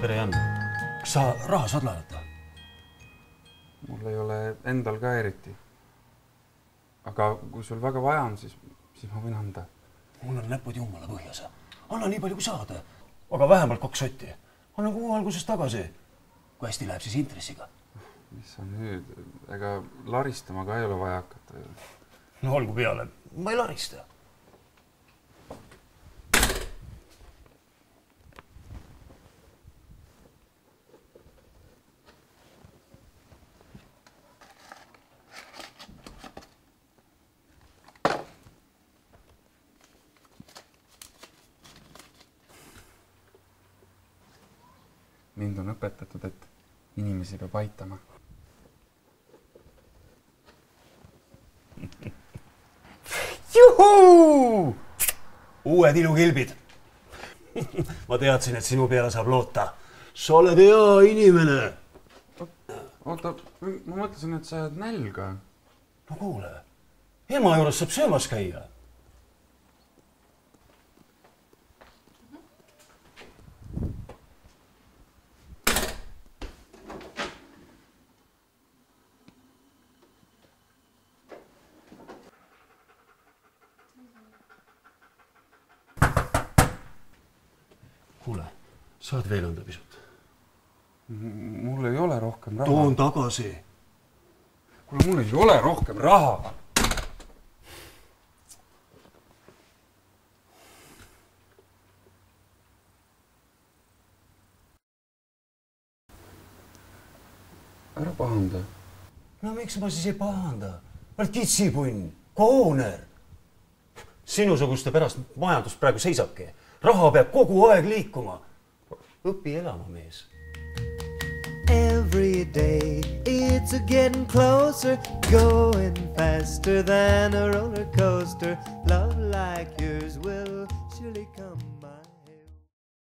tere, Jan. Kas sa raha saad laenata? Mul ei ole endal ka eriti. Aga kui sul väga vaja on, siis ma võin anda. Mul on näpud jumala põhjas. Anna nii palju kui saada. Aga vähemalt 2 sotti. Anna kuu alguses tagasi. Kui hästi läheb siis intressiga? Mis on nüüd? Ega laristama ka ei ole vaja hakata. No olgu peale. Ma ei larista. Mind on õpetatud, et inimesi peab aitama. Juhuu! Uued ilukilbid. Ma teadsin, et sinu peale saab loota. Sa oled hea inimene. Oota, ma mõtlesin, et sa jääd nälga. No kuule, ema juures saab söömas käia. Kuule, saad veel anda pisut? Mul ei ole rohkem raha. Toon tagasi. Kuule, mul ei ole rohkem raha. Ära pahanda. No miks ma siis ei pahanda? Oled kitsipunn, kooner. Sinusuguste pärast majandus praegu seisabki. Raha peab kogu aeg liikuma. Õpi elama, mees. Every day it's getting closer, going faster than a roller coaster. Love like yours will surely come.